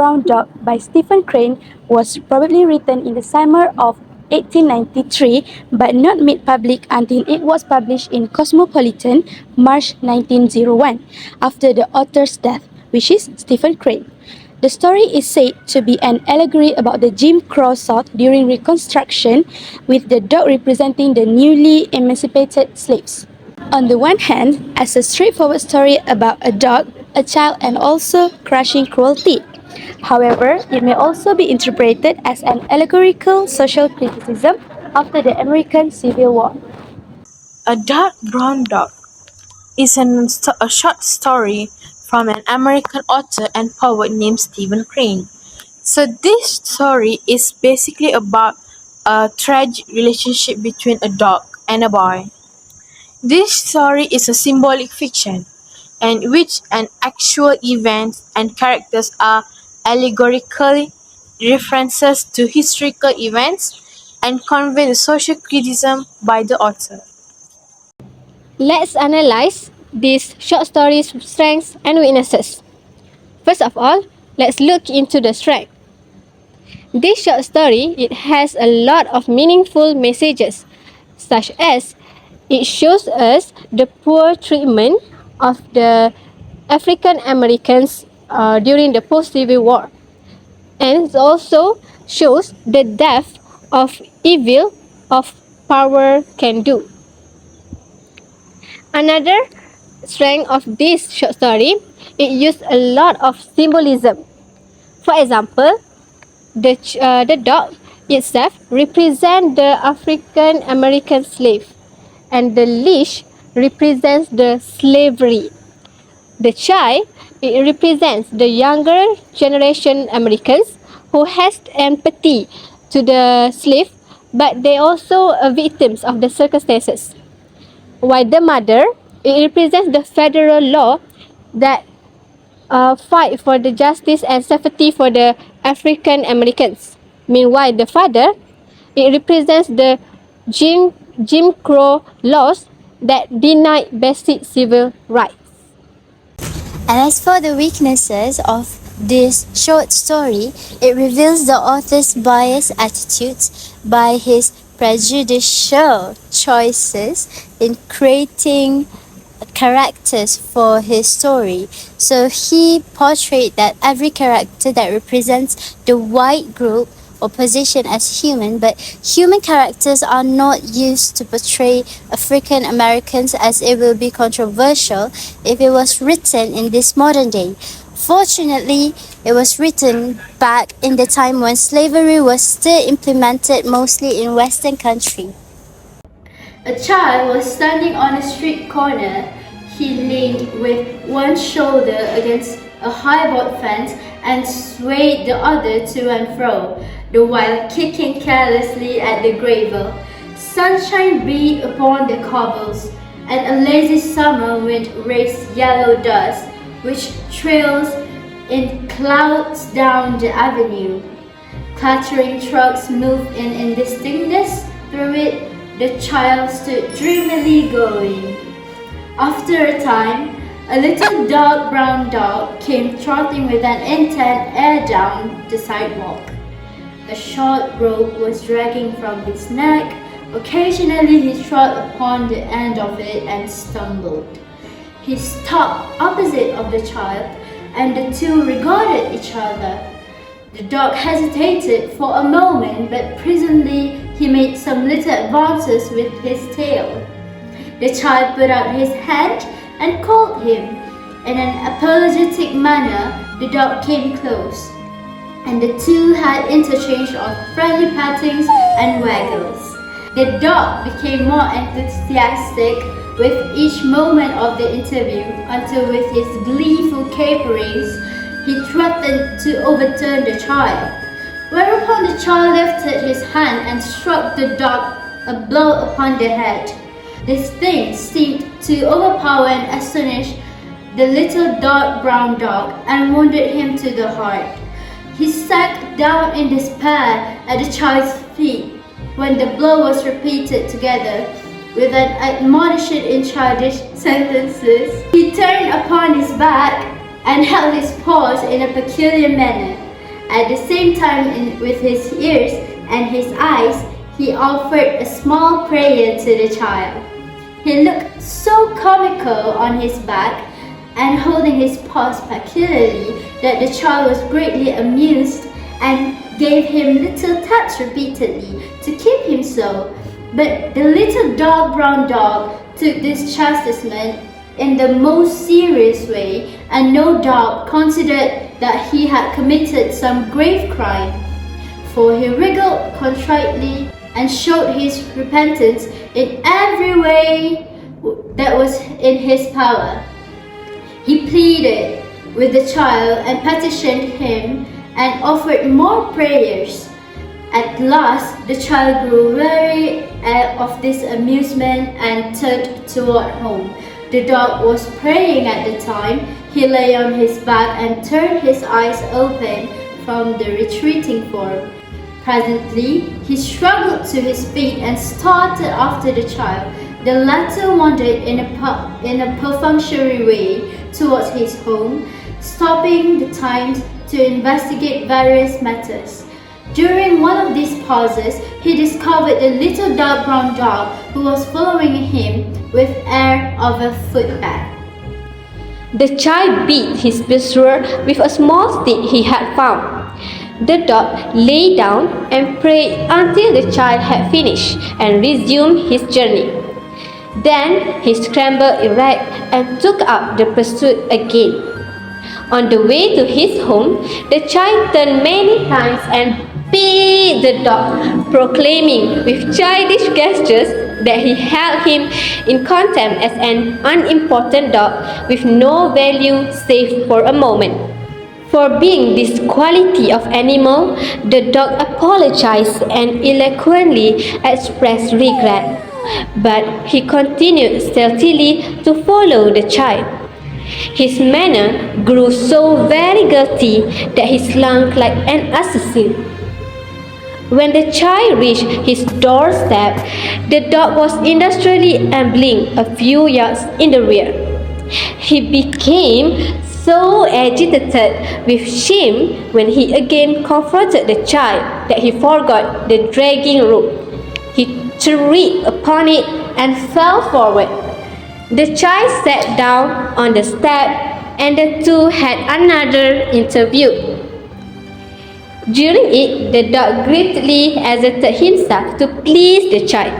Brown Dog by Stephen Crane was probably written in the summer of 1893 but not made public until it was published in Cosmopolitan March 1901 after the author's death, which is Stephen Crane. The story is said to be an allegory about the Jim Crow South during Reconstruction, with the dog representing the newly emancipated slaves. On the one hand, as a straightforward story about a dog, a child, and also crushing cruelty. However, it may also be interpreted as an allegorical social criticism after the American Civil War. A Dark Brown Dog is a short story from an American author and poet named Stephen Crane. So this story is basically about a tragic relationship between a dog and a boy. This story is a symbolic fiction, in which an actual event and characters are allegorical references to historical events and convey the social criticism by the author. Let's analyze this short story's strengths and weaknesses. First of all, let's look into the strength. This short story, it has a lot of meaningful messages, such as it shows us the poor treatment of the African Americans during the post-Civil War, and it also shows the depth of evil of power can do. Another strength of this short story, it used a lot of symbolism. For example, the dog itself represents the African American slave, and the leash represents the slavery. The child, it represents the younger generation Americans who has empathy to the slave, but they also are victims of the circumstances. While the mother, it represents the federal law that fight for the justice and safety for the African Americans. Meanwhile, the father, it represents the Jim Crow laws that denied basic civil rights. And as for the weaknesses of this short story, it reveals the author's biased attitudes by his prejudicial choices in creating characters for his story. So he portrayed that every character that represents the white group or position as human, but human characters are not used to portray African Americans, as it will be controversial if it was written in this modern day. Fortunately, it was written back in the time when slavery was still implemented mostly in Western countries. A child was standing on a street corner. He leaned with one shoulder against a high-board fence and swayed the other to and fro, the while kicking carelessly at the gravel. Sunshine beat upon the cobbles, and a lazy summer wind raised yellow dust, which trails in clouds down the avenue. Clattering trucks moved in indistinctness through it. The child stood dreamily going. After a time, a little dark brown dog came trotting with an intent air down the sidewalk. A short rope was dragging from his neck. Occasionally he trod upon the end of it and stumbled. He stopped opposite of the child, and the two regarded each other. The dog hesitated for a moment, but presently he made some little advances with his tail. The child put out his hand and called him. In an apologetic manner, the dog came close, and the two had interchange of friendly pattings and waggles. The dog became more enthusiastic with each moment of the interview, until with his gleeful caperings, he threatened to overturn the child. Whereupon the child lifted his hand and struck the dog a blow upon the head. This thing seemed to overpower and astonish the little dark brown dog and wounded him to the heart. He sank down in despair at the child's feet. When the blow was repeated together with an admonition in childish sentences, he turned upon his back and held his paws in a peculiar manner. At the same time, with his ears and his eyes, he offered a small prayer to the child. He looked so comical on his back and holding his paws peculiarly that the child was greatly amused and gave him little taps repeatedly to keep him so. But the little brown dog took this chastisement in the most serious way and no doubt considered that he had committed some grave crime, for he wriggled contritely and showed his repentance in every way that was in his power. He pleaded with the child and petitioned him and offered more prayers. At last, the child grew weary of this amusement and turned toward home. The dog was praying at the time. He lay on his back and turned his eyes open from the retreating form. Presently, he struggled to his feet and started after the child. The latter wandered in a perfunctory way towards his home, stopping the times to investigate various matters. During one of these pauses, he discovered the little dark brown dog who was following him with air of a footpad. The child beat his pursuer with a small stick he had found. The dog lay down and prayed until the child had finished and resumed his journey. Then he scrambled erect and took up the pursuit again. On the way to his home, the child turned many times and beat the dog, proclaiming with childish gestures that he held him in contempt as an unimportant dog with no value save for a moment. For being this quality of animal, the dog apologized and eloquently expressed regret, but he continued stealthily to follow the child. His manner grew so very guilty that he slunk like an assassin. When the child reached his doorstep, the dog was industriously ambling a few yards in the rear. He became so agitated with shame when he again confronted the child that he forgot the dragging rope. He tripped upon it and fell forward. The child sat down on the step and the two had another interview. During it, the dog greatly exerted himself to please the child.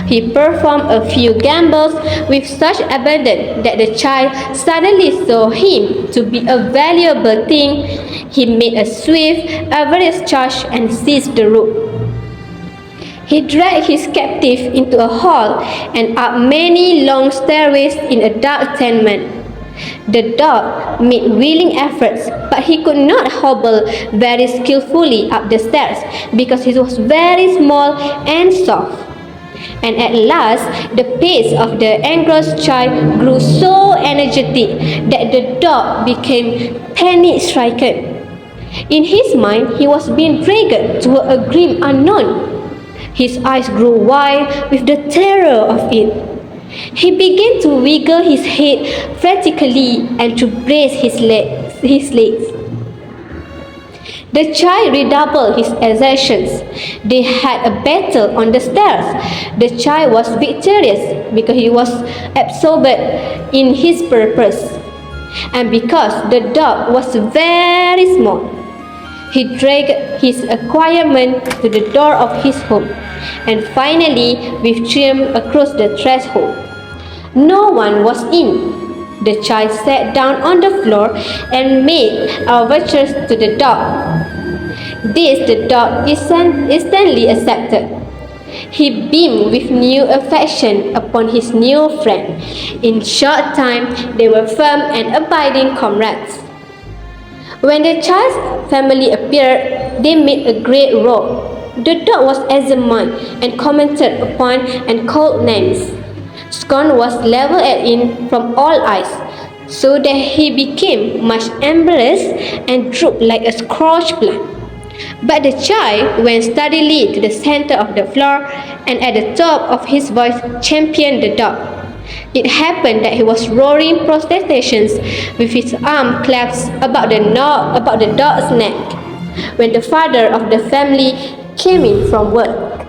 He performed a few gambols with such abandon that the child suddenly saw him to be a valuable thing. He made a swift, avarice charge and seized the rope. He dragged his captive into a hall and up many long stairways in a dark tenement. The dog made willing efforts, but he could not hobble very skillfully up the stairs because he was very small and soft. And at last, the pace of the engrossed child grew so energetic that the dog became panic-stricken. In his mind, he was being dragged toward a grim unknown. His eyes grew wide with the terror of it. He began to wiggle his head frantically and to brace his legs. The child redoubled his exertions. They had a battle on the stairs. The child was victorious because he was absorbed in his purpose, and because the dog was very small. He dragged his acquirement to the door of his home and finally withdrew across the threshold. No one was in. The child sat down on the floor and made overtures to the dog. This the dog instantly accepted. He beamed with new affection upon his new friend. In short time, they were firm and abiding comrades. When the child's family appeared, they made a great row. The dog was examined and commented upon and called names. Scorn was levelled at him from all eyes, so that he became much embarrassed and drooped like a scorched plant. But the child went steadily to the center of the floor and at the top of his voice championed the dog. It happened that he was roaring protestations with his arm clasped about the dog's neck. when the father of the family came in from work.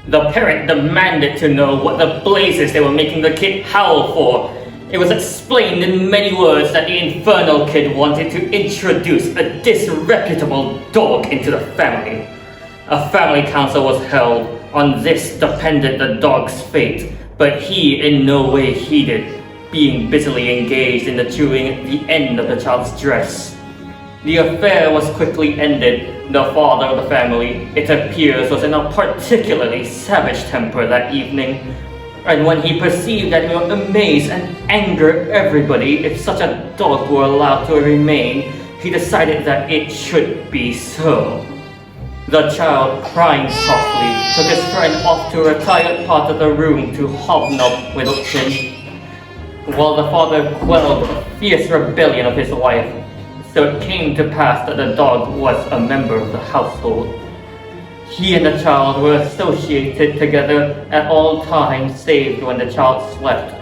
The parent demanded to know what the blazes they were making the kid howl for. It was explained in many words that the infernal kid wanted to introduce a disreputable dog into the family. A family council was held. On this depended the dog's fate, but he in no way heeded, being busily engaged in the chewing the end of the child's dress. The affair was quickly ended. The father of the family, it appears, was in a particularly savage temper that evening, and when he perceived that he would amaze and anger everybody if such a dog were allowed to remain, he decided that it should be so. The child, crying softly, took his friend off to a retired part of the room to hobnob with him, while the father quelled the fierce rebellion of his wife. So it came to pass that the dog was a member of the household. He and the child were associated together at all times save when the child slept.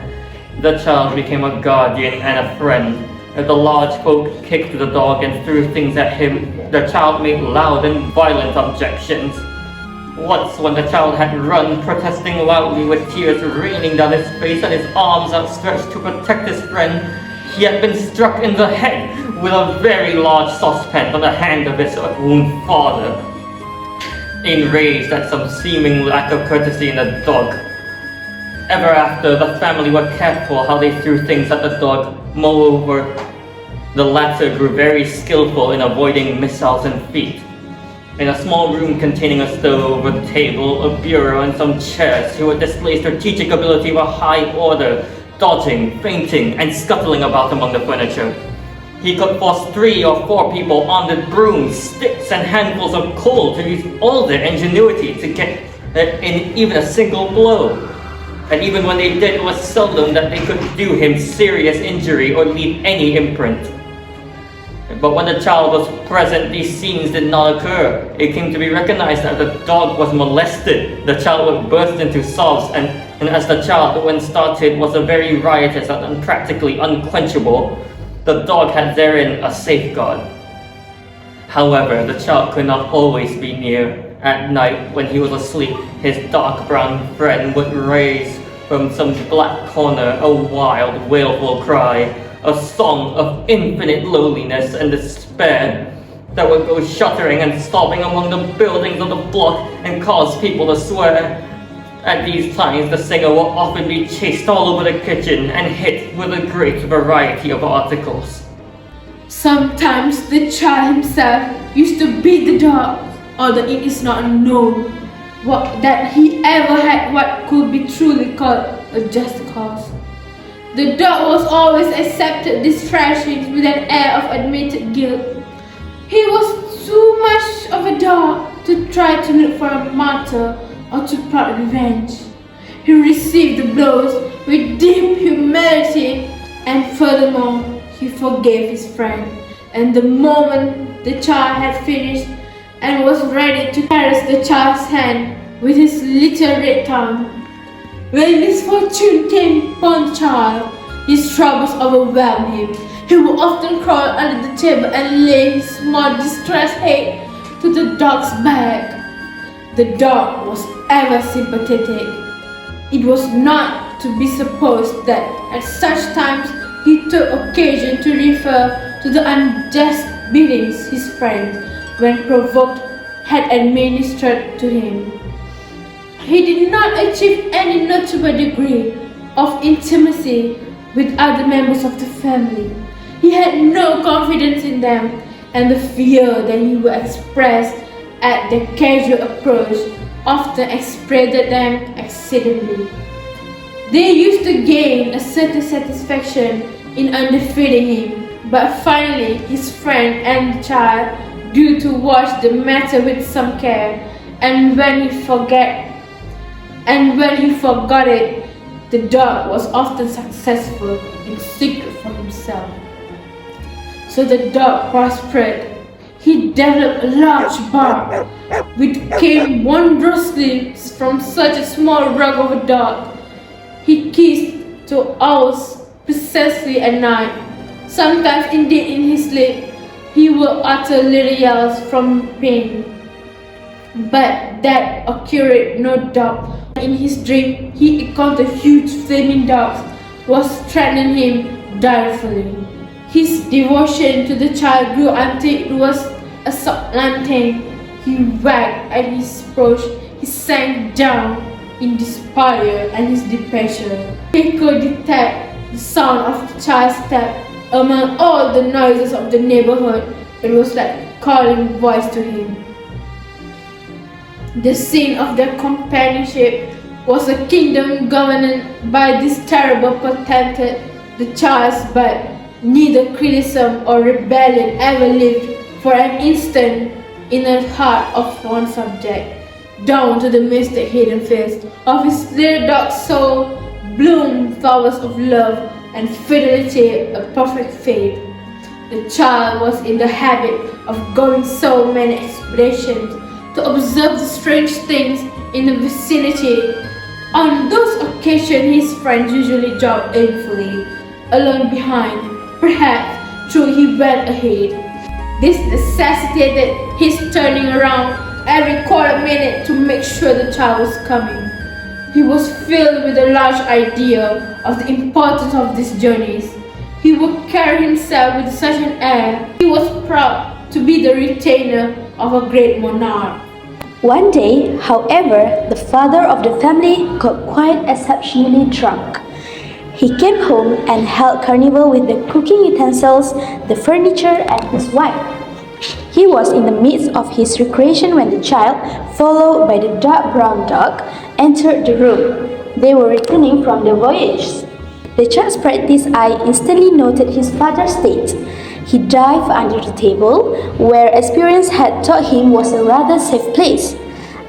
The child became a guardian and a friend. If the large folk kicked the dog and threw things at him, the child made loud and violent objections. Once, when the child had run, protesting loudly with tears raining down his face and his arms outstretched to protect his friend, he had been struck in the head with a very large saucepan from the hand of his own father. Enraged at some seeming lack of courtesy in the dog, ever after, the family were careful how they threw things at the dog. Moreover, the latter grew very skillful in avoiding missiles and feet. In a small room containing a stove, a table, a bureau, and some chairs, he would display strategic ability of a high order, dodging, feinting, and scuttling about among the furniture. He could force 3 or 4 people armed with brooms, sticks, and handfuls of coal to use all their ingenuity to get in even a single blow. And even when they did, it was seldom that they could do him serious injury or leave any imprint. But when the child was present, these scenes did not occur. It came to be recognized that the dog was molested. The child would burst into sobs, and as the child, when started, was a very riotous and practically unquenchable, the dog had therein a safeguard. However, the child could not always be near. At night, when he was asleep, his dark brown friend would raise from some black corner a wild, wailful cry, a song of infinite loneliness and despair that would go shuddering and sobbing among the buildings of the block and cause people to swear. At these times, the singer will often be chased all over the kitchen and hit with a great variety of articles. Sometimes the child himself used to beat the dog, although it is not known that he ever had what could be truly called a just cause. The dog was always accepted these thrashings with an air of admitted guilt. He was too much of a dog to try to look for a martyr or to plot revenge. He received the blows with deep humility, and furthermore, he forgave his friend. And the moment the child had finished and was ready to caress the child's hand with his little red tongue, when misfortune came upon the child, his troubles overwhelmed him. He would often crawl under the table and lay his small distressed head to the dog's back. The dog was ever sympathetic. It was not to be supposed that at such times he took occasion to refer to the unjust beatings his friend, when provoked, had administered to him. He did not achieve any notable degree of intimacy with other members of the family. He had no confidence in them, and the fear that he would express at their casual approach often excited them exceedingly. They used to gain a certain satisfaction in underfeeding him, but finally his friend and the child grew to watch the matter with some care, and when he forgot it, the dog was often successful in secret for himself. So the dog prospered. He developed a large bark, which came wondrously from such a small rug of a dog. He kissed to owls precisely at night, sometimes indeed in his sleep. He will utter little yells from pain. But that occurred no doubt. In his dream, he encountered huge flaming dogs was threatening him direfully. His devotion to the child grew until it was a sublime thing. He wagged at his approach. He sank down in despair and his depression. He could detect the sound of the child's step among all the noises of the neighborhood. It was like calling voice to him. The scene of their companionship was a kingdom governed by this terrible potentate, the Charles, but neither criticism or rebellion ever lived for an instant in the heart of one subject. Down to the mystic hidden face of his little dark soul bloomed flowers of love and fidelity, a perfect faith. The child was in the habit of going so many expeditions to observe the strange things in the vicinity. On those occasions, his friends usually jogged aimfully along behind, perhaps though he went ahead. This necessitated his turning around every quarter minute to make sure the child was coming. He was filled with a large idea of the importance of these journeys. He would carry himself with such an air. He was proud to be the retainer of a great monarch. One day, however, the father of the family got quite exceptionally drunk. He came home and held carnival with the cooking utensils, the furniture, and his wife. He was in the midst of his recreation when the child, followed by the dark brown dog, entered the room. They were returning from their voyage. The child's practiced eye instantly noted his father's state. He dived under the table, where experience had taught him was a rather safe place.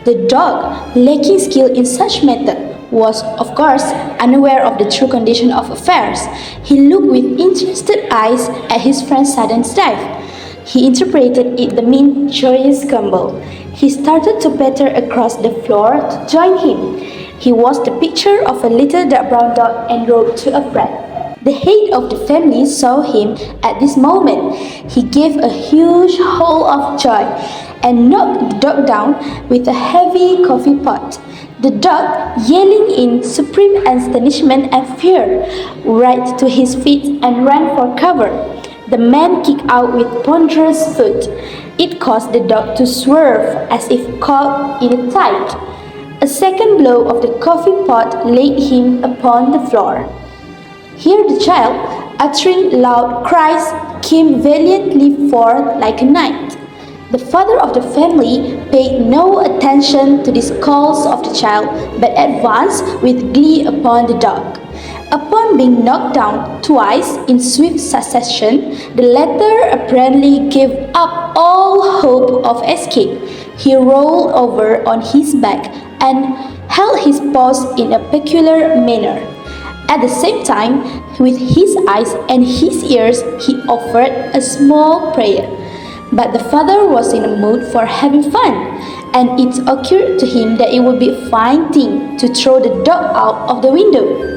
The dog, lacking skill in such method, was, of course, unaware of the true condition of affairs. He looked with interested eyes at his friend's sudden dive. He interpreted it to mean joyous gumbo. He started to patter across the floor to join him. He was the picture of a little dark brown dog en route to a friend. The head of the family saw him at this moment. He gave a huge howl of joy and knocked the dog down with a heavy coffee pot. The dog, yelling in supreme astonishment and fear, right to his feet and ran for cover. The man kicked out with ponderous foot. It caused the dog to swerve as if caught in a tide. A second blow of the coffee pot laid him upon the floor. Here the child, uttering loud cries, came valiantly forth like a knight. The father of the family paid no attention to these calls of the child, but advanced with glee upon the dog. Upon being knocked down twice in swift succession, the latter apparently gave up all hope of escape. He rolled over on his back and held his paws in a peculiar manner. At the same time, with his eyes and his ears, he offered a small prayer. But the father was in a mood for having fun, and it occurred to him that it would be a fine thing to throw the dog out of the window.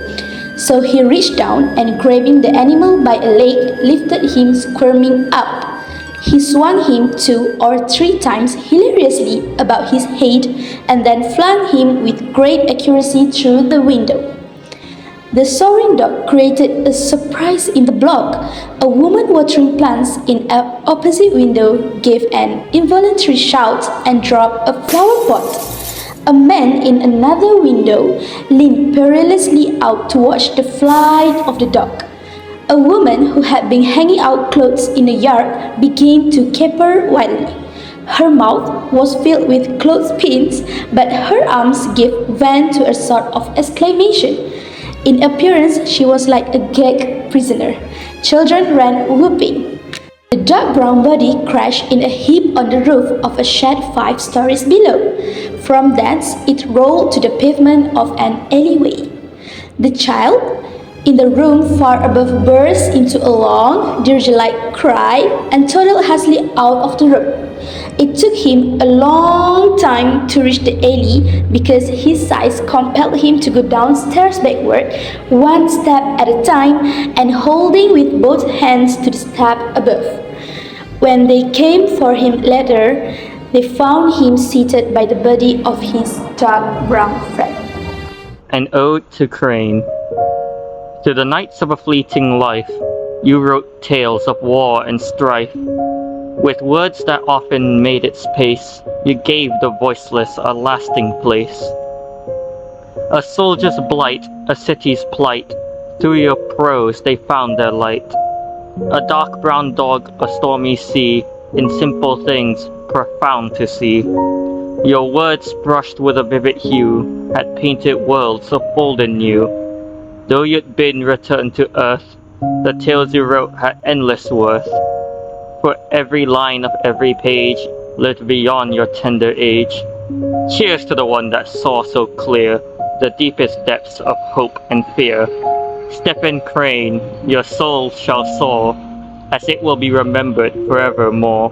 So he reached down and grabbing the animal by a leg, lifted him squirming up. He swung him 2 or 3 times hilariously about his head and then flung him with great accuracy through the window. The soaring dog created a surprise in the block. A woman watering plants in an opposite window gave an involuntary shout and dropped a flower pot. A man in another window leaned perilously out to watch the flight of the dog. A woman who had been hanging out clothes in the yard began to caper wildly. Her mouth was filled with clothespins, but her arms gave vent to a sort of exclamation. In appearance, she was like a gagged prisoner. Children ran whooping. The dark brown body crashed in a heap on the roof of a shed 5 stories below. From thence, it rolled to the pavement of an alleyway. The child, in the room far above, burst into a long, dirge-like cry and toddled hastily out of the room. It took him a long time to reach the alley because his size compelled him to go downstairs backward, 1 step at a time, and holding with both hands to the step above. When they came for him later, they found him seated by the body of his dark brown friend. An Ode to Crane. To the knights of a fleeting life, you wrote tales of war and strife. With words that often made its pace, you gave the voiceless a lasting place. A soldier's blight, a city's plight, through your prose they found their light. A dark brown dog, a stormy sea, in simple things profound to see. Your words brushed with a vivid hue, had painted worlds of old and new. Though you'd been returned to earth, the tales you wrote had endless worth. For every line of every page lived beyond your tender age. Cheers to the one that saw so clear the deepest depths of hope and fear. Stephen Crane, your soul shall soar, as it will be remembered forevermore.